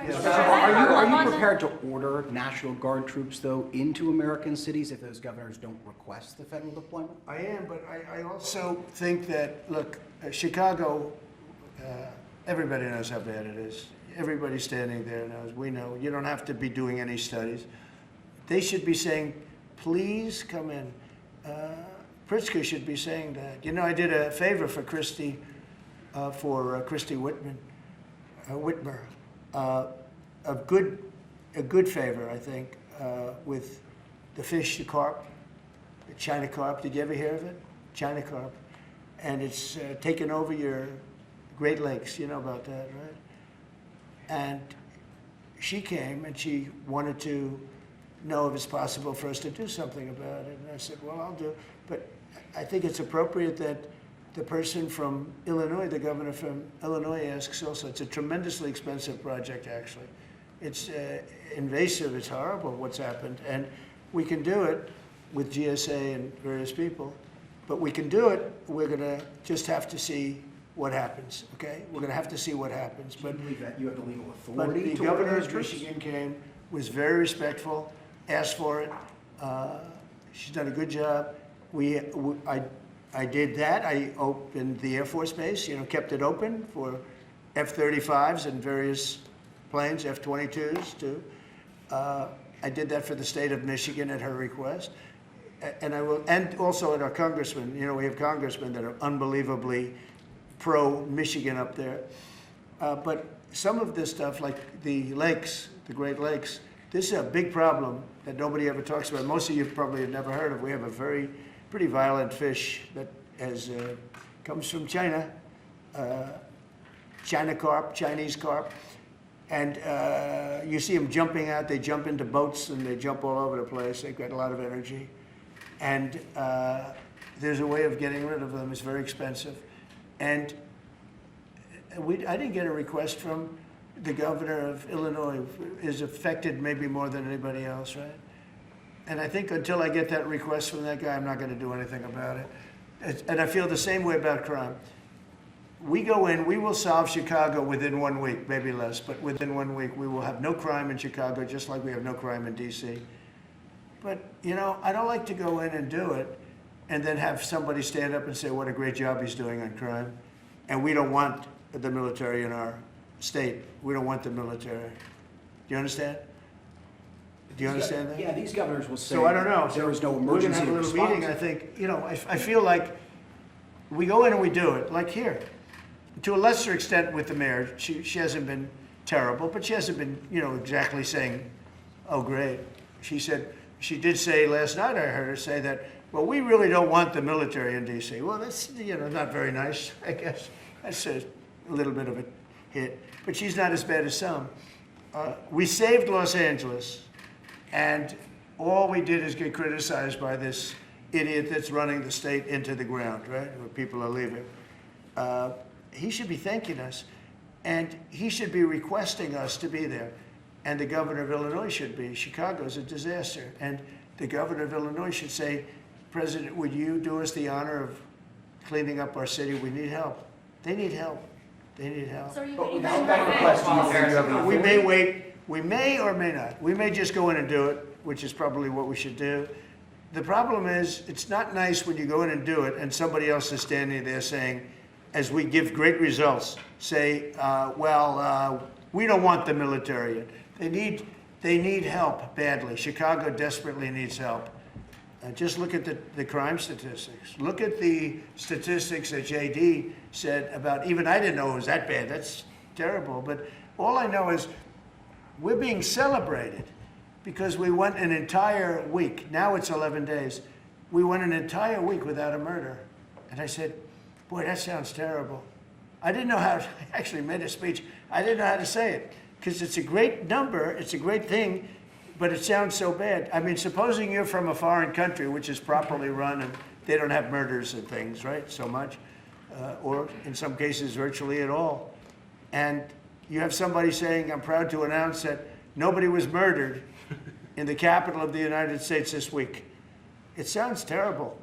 Yes. Are you prepared to order National Guard troops, though, into American cities if those governors don't request the federal deployment? I am, but I also think that, look, Chicago, everybody knows how bad it is. Everybody standing there knows. We know. You don't have to be doing any studies. They should be saying, please come in. Pritzker should be saying that. You know, I did a favor for Christy Whitmer. A good favor, I think, with the fish, the carp, the China carp. Did you ever hear of it? China carp. And it's taken over your Great Lakes. You know about that, right? And she came and she wanted to know if it's possible for us to do something about it. And I said, well, I'll do it. But I think it's appropriate that the person from Illinois, the governor from Illinois, asks also. It's a tremendously expensive project, actually. It's invasive, it's horrible what's happened. And we can do it with GSA and various people, but we can do it. We're gonna just have to see what happens, okay? We're gonna have to see what happens. But you believe that you have the legal but authority the to order governor those of troops? Michigan came, was very respectful, asked for it. She's done a good job. I did that. I opened the Air Force Base, you know, kept it open for F-35s and various planes, F-22s too. I did that for the state of Michigan at her request. And I will, and also at our congressmen. You know, we have congressmen that are unbelievably pro-Michigan up there. But some of this stuff, like the lakes, the Great Lakes, this is a big problem that nobody ever talks about. Most of you probably have never heard of. We have a pretty violent fish that comes from China, China carp, Chinese carp. And you see them jumping out. They jump into boats and they jump all over the place. They've got a lot of energy. And there's a way of getting rid of them. It's very expensive. And I didn't get a request from the governor of Illinois, who is affected maybe more than anybody else, right? And I think until I get that request from that guy, I'm not going to do anything about it. And I feel the same way about crime. We go in, we will solve Chicago within 1 week, maybe less, but within 1 week, we will have no crime in Chicago, just like we have no crime in DC. But, you know, I don't like to go in and do it and then have somebody stand up and say what a great job he's doing on crime. And we don't want the military in our state. We don't want the military. Do you understand? Do you understand that? Yeah, these governors will say So I don't know. there is no We're going to emergency have a little response. meeting, I think. You know, I feel like we go in and we do it, like here. To a lesser extent with the mayor. She hasn't been terrible, but she hasn't been, you know, exactly saying, oh, great. She did say last night, I heard her say that, well, we really don't want the military in D.C. Well, that's, you know, not very nice, I guess. That's a little bit of a hit. But she's not as bad as some. We saved Los Angeles, and all we did is get criticized by this idiot that's running the state into the ground, right, where people are leaving. He should be thanking us, and he should be requesting us to be there. And the governor of Illinois should be. Chicago's a disaster. And the governor of Illinois should say, President, would you do us the honor of cleaning up our city? We need help. They need help. They need help. So are you But waiting without for that request, do you think you have the We may authority? wait. We may or may not. We may just go in and do it, which is probably what we should do. The problem is, it's not nice when you go in and do it and somebody else is standing there saying, as we give great results, say, we don't want the military. They need help badly. Chicago desperately needs help. Just look at the crime statistics. Look at the statistics that JD said about, even I didn't know it was that bad. That's terrible. But all I know is we're being celebrated because we went an entire week. Now it's 11 days. We went an entire week without a murder. And I said, boy, that sounds terrible. I didn't know how, I actually made a speech. I didn't know how to say it because it's a great number. It's a great thing. But it sounds so bad. I mean, supposing you're from a foreign country which is properly run and they don't have murders and things, right, so much, or in some cases virtually at all. And you have somebody saying, I'm proud to announce that nobody was murdered in the capital of the United States this week. It sounds terrible.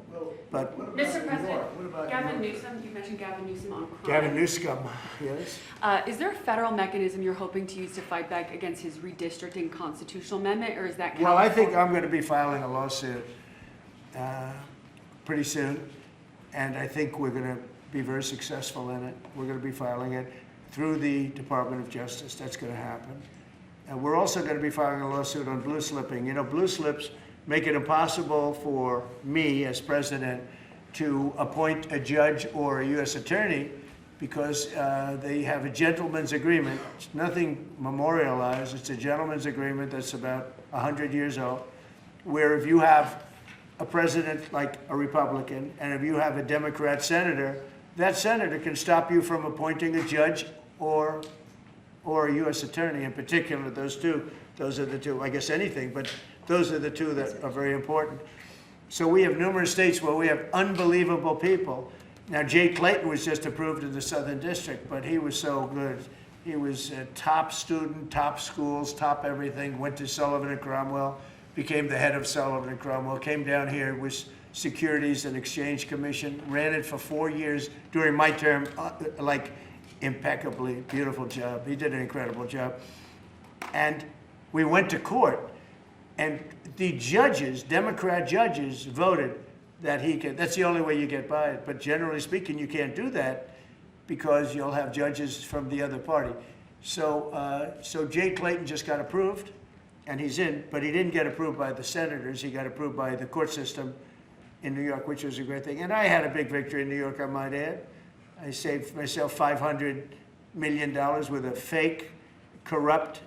But Mr. President, what about Gavin New York? Newscum, you mentioned Gavin Newscum on crime. Gavin Newscum, yes. Is there a federal mechanism you're hoping to use to fight back against his redistricting constitutional amendment, or is that Well, I think California? I'm going to be filing a lawsuit pretty soon, and I think we're going to be very successful in it. We're going to be filing it through the Department of Justice. That's going to happen. And we're also going to be filing a lawsuit on blue slipping. You know, blue slips make it impossible for me as president to appoint a judge or a U.S. attorney because they have a gentleman's agreement. It's nothing memorialized. It's a gentleman's agreement that's about 100 years old, where if you have a president like a Republican and if you have a Democrat senator, that senator can stop you from appointing a judge or a U.S. attorney. In particular, those are the two, I guess anything, but those are the two that are very important. So we have numerous states where we have unbelievable people. Now, Jay Clayton was just approved in the Southern District, but he was so good. He was a top student, top schools, top everything, went to Sullivan and Cromwell, became the head of Sullivan and Cromwell, came down here, was Securities and Exchange Commission, ran it for 4 years during my term, like impeccably, beautiful job. He did an incredible job. And we went to court, and the judges, Democrat judges, voted that he could. That's the only way you get by it. But generally speaking, you can't do that because you'll have judges from the other party. So Jay Clayton just got approved, and he's in, but he didn't get approved by the senators. He got approved by the court system in New York, which was a great thing. And I had a big victory in New York, I might add. I saved myself $500 million with a fake, corrupt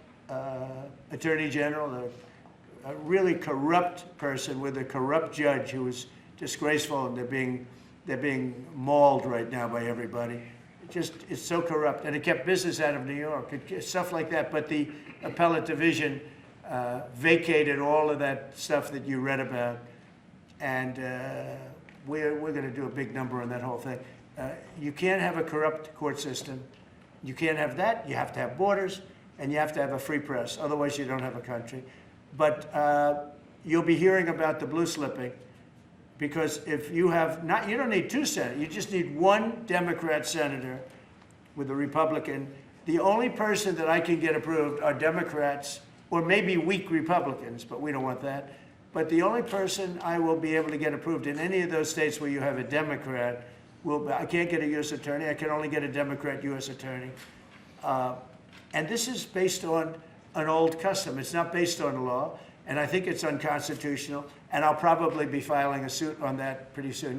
attorney general, a really corrupt person with a corrupt judge who was disgraceful, and they're being mauled right now by everybody. It's so corrupt, and it kept business out of New York, stuff like that. But the appellate division vacated all of that stuff that you read about, and we're going to do a big number on that whole thing. You can't have a corrupt court system. You can't have that. You have to have borders, and you have to have a free press. Otherwise, you don't have a country. But you'll be hearing about the blue slipping, because if you have not, you don't need two senators. You just need one Democrat senator with a Republican. The only person that I can get approved are Democrats or maybe weak Republicans, but we don't want that. But the only person I will be able to get approved in any of those states where you have a Democrat I can't get a U.S. attorney. I can only get a Democrat U.S. attorney. And this is based on an old custom. It's not based on law, and I think it's unconstitutional, and I'll probably be filing a suit on that pretty soon.